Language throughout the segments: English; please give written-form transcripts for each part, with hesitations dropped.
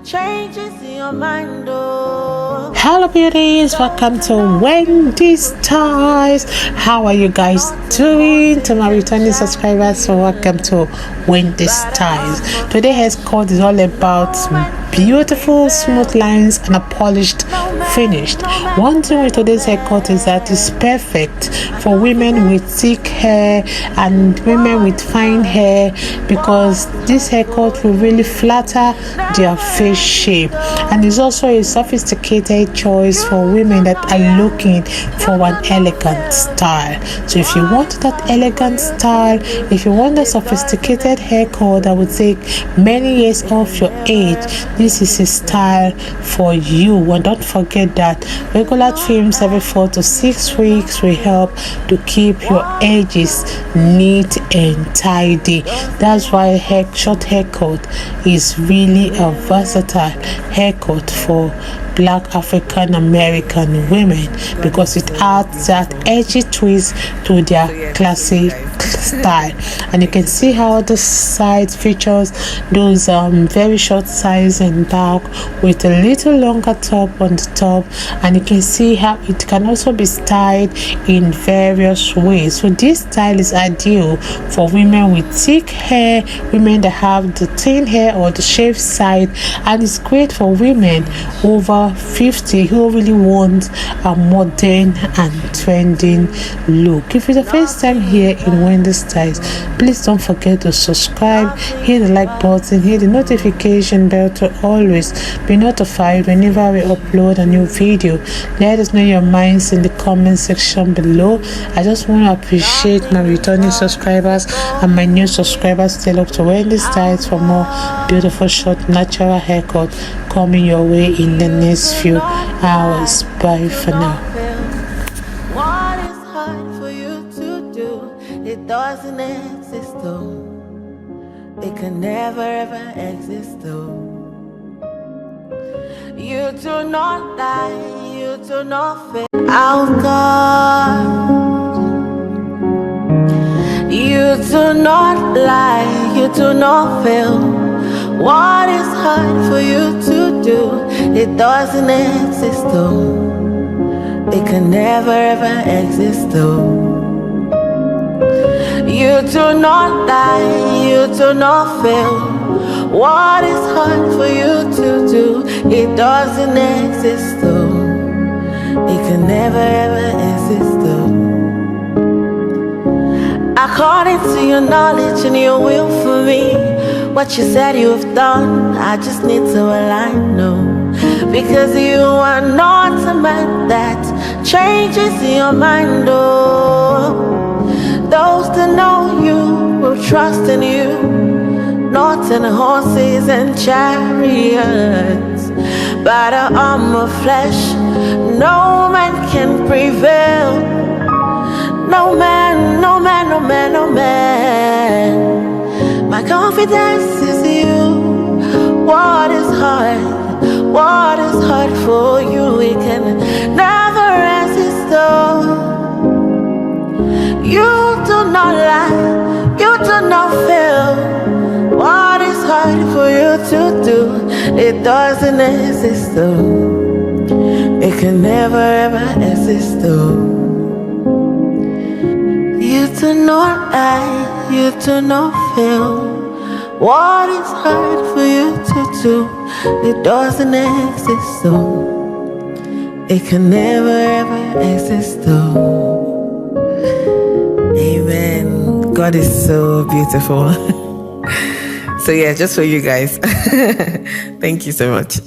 changes in your mind, oh. Hello beauties, welcome to Winnie Styles. How are you guys doing? To my returning subscribers, so welcome to Winnie Styles. Today's haircut is all about beautiful smooth lines and a polished finish. One thing with today's haircut is that it's perfect for women with thick hair and women with fine hair, because this haircut will really flatter their face shape, and it's also a sophisticated choice for women that are looking for an elegant style. So if you want that elegant style, if you want a sophisticated haircut that would take many years off your age, this is a style for you. And don't forget that regular trims every 4 to 6 weeks will help to keep your edges neat and tidy. That's why short haircut is really a versatile haircut for Black African American women, because it adds that edgy twist to their classic style. And you can see how the side features those very short sides and back with a little longer top on the top, and you can see how it can also be styled in various ways. So this style is ideal for women with thick hair, women that have the thin hair or the shaved side, and it's great for women over 50 who really want a modern and trending look. If it's the first time here in Winnie Styles, please don't forget to subscribe, hit the like button, hit the notification bell to always be notified whenever we upload a new video. Let us know your minds in the comment section below. I just want to appreciate my returning subscribers and my new subscribers. Stay up to Winnie Styles for more beautiful short natural haircut coming your way in the next few hours. Bye for now. What is hard for you to do? It doesn't exist though. It can never ever exist though. You do not lie, you do not fail. Oh God, you do not lie, you do not fail. What is hard for you to do? It doesn't exist though. It can never ever exist though. You do not lie, you do not fail. What is hard for you to do? It doesn't exist though. It can never ever exist though. According to your knowledge and your will for me, what you said you have done, I just need to align, no. Because you are not a man that changes your mind, oh. Those that know you will trust in you, not in horses and chariots. By the arm of flesh, no man can prevail. No man, no man, no man, no man. My confidence is you. What is hard? What is hard for you? It can never resist though. You do not lie, you do not fail. What is hard for you to do? It doesn't exist though. It can never ever exist though. You do not lie, you do not fail. What is hard for you to do? It doesn't exist though. It can never ever exist though. Amen. God is so beautiful. So yeah, just for you guys. Thank you so much.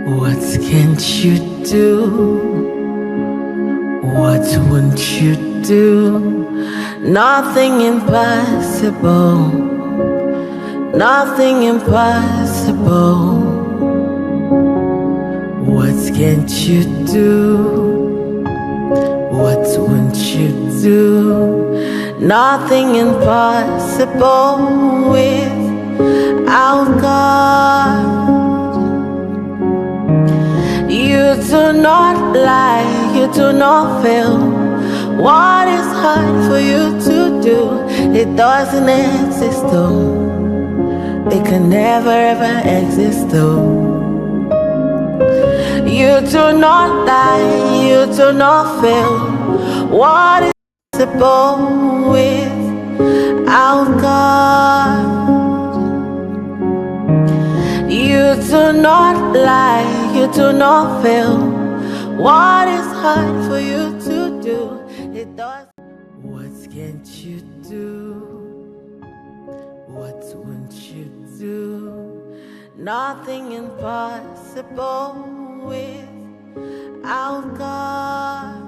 What can't you do? What won't you do? Nothing impossible. Nothing impossible. What can't you do? What won't you do? Nothing impossible without God. You do not lie, you do not fail. What is hard for you to do? It doesn't exist though. It can never ever exist though. You do not lie, you do not fail. What is possible without God? You do not lie, you do not fail. What is hard for you to do? It does. What can't you do? What won't you do? Nothing impossible without God.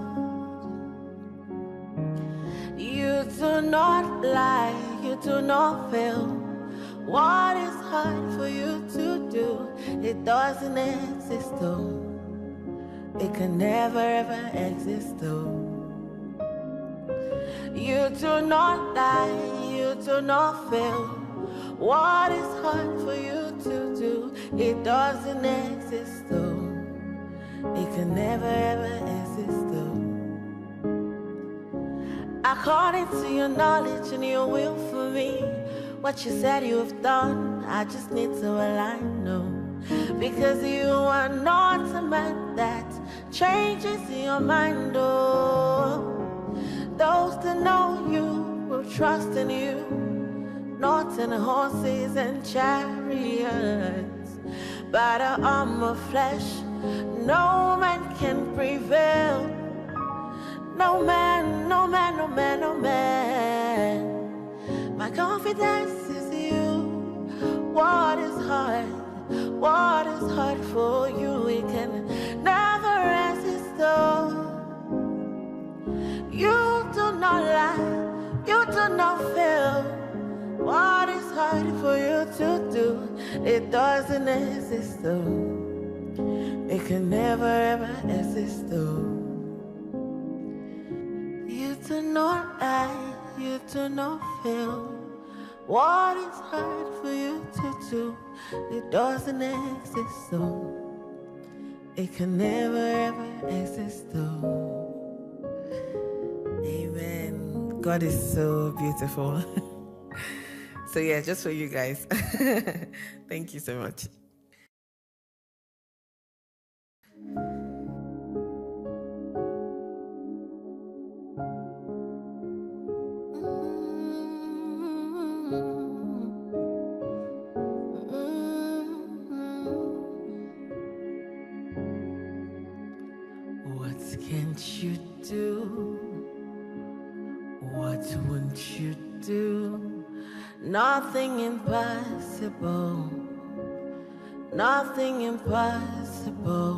You do not lie, you do not fail. What is hard for you to do? It doesn't exist though. It can never ever exist though. You do not lie, you do not fail. What is hard for you to do? It doesn't exist though. It can never ever exist though. According to your knowledge and your will for me, what you said you have done, I just need to align, no. Because you are not a man that changes your mind, oh. Those that know you will trust in you, not in horses and chariots. By the arm of flesh, no man can prevail. No man, no man, no man, no man. My confidence is you. What is hard? What is hard for you? We can never resist though. You do not lie, you do not fail. What is hard for you to do? It doesn't exist though. It can never ever exist though. You do not lie, you do not fail. What is hard for you to do? It doesn't exist though. It can never ever exist though. Amen. God is so beautiful. So yeah, just for you guys. Thank you so much. What can't you do? What won't you do? Nothing impossible. Nothing impossible.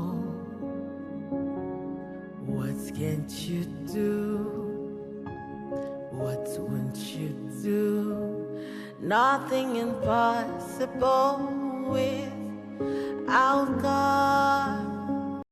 What can't you do? What won't you do? Nothing impossible without God.